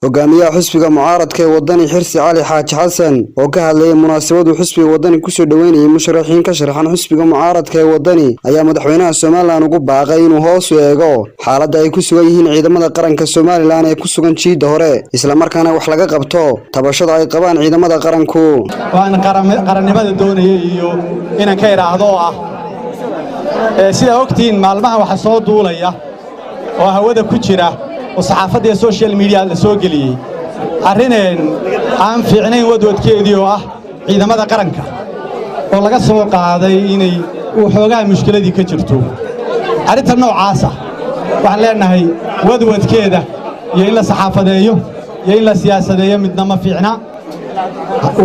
hogaamiyaha xisbiga mucaaradka ee wadani Xirsi Cali Xaaji Xasan oo ka hadlayay munaasabadu xisbiga wadani ku soo dhaweynayay musharaxiin ka sharaxan xisbiga mucaaradka ee wadani ayaa madaxweynaha Soomaaliland ugu baaqay inuu hoos u eego xaaladda ay ku sugan yihiin ciidamada qaranka Soomaaliland ee ku sugan jiida hore isla markaana wax laga qabto tabashada ay qabaan ciidamada qaranku waan qarannimada doonayay iyo inaan ka iraahdo sida ogtiin maalmaha waxa soo duulaya oo hawada ku jira oo saxaafadda iyo social media la soo galiyay arrineen aan fiicnayn wadwadkeedii oo ciidamada qaranka oo laga soo qaaday inay xoogaa mushkiladii ka jirto arrinta noocaas waxaan leenahay wadwadkeeda iyo in la saxaafadeeyo iyo in la siyaasadeeyo midna ma fiicna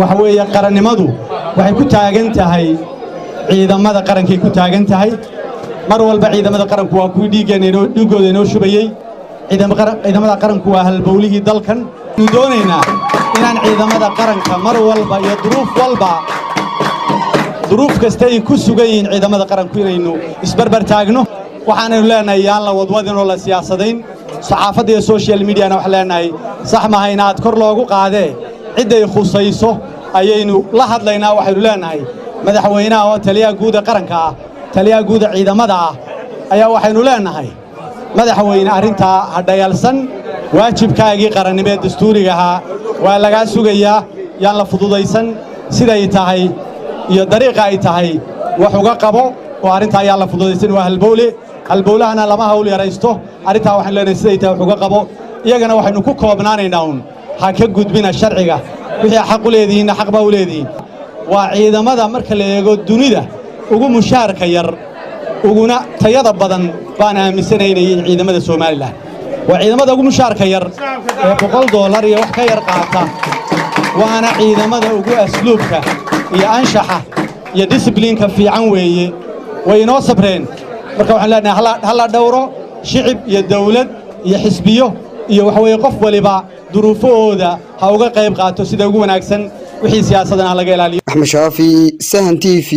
waxa weeye qarannimadu waxay ku taagan tahay ciidamada qarankay ku taagan tahay mar walba ciidamada qaranku waa ku dhiigooda inoo shubayay ciidamada qaranku waa halbowlihii dalkan nu doonaynaa inaan ciidamada qaranka mar walba iyo duruuf kasta ay ku sugan yihiin ciidamada qaranku inaynu isbarbar taagno waxaanaynu leenahay yaan la wadwadinoo la siyaasadayn saxaafadda iyo social mediana waxaan leenahay sax maaha inaad kor loogu qaadee cidday khusayso ayaynu la hadlaynaa waxaynu leenahay madaxweynaha oo taliyaha guud ee qaranka taliyaha guud ee ciidamada ayaa waxaynu leenahay madaxweyne arrintaa hadhayalsan waajibkaagii qarannimeed dastuuriga waa laga sugayaa yaan la fududaysan siday tahay iyo dariiqa ay tahay wax uga qabo oo arrintaa ayaa la fududaysan waa halbowlahana lama hawl yaraysto arrintaa waxaan leenahay siday tahay wax uga qabo iyagana waxaynu ku koobnaanaynaa ha ka gudbina sharciga wixii xaq u leedihiinna xaq baa u leedihiin waa ciidamada marka la eego dunida ugu mushaarka yar uguna tayada badan baan aaminsanaynay ciidamada Soomaaliland waa ciidamada ugu mushaarka yar ee $100 iyo wax ka yar qaata waana ciidamada ugu asluubka iyo anshaxa iyo disciplineka fiican weeye way inoo sabreen marka waxaan leenahay hala dhowro shicib iyo dawlad iyo xisbiyo iyo wax weeye qof waliba duruufooda ha uga qayb qaato sida ugu wanaagsan wixii siyaasadana laga ilaaliyo Axmed Shaafi Sahan TV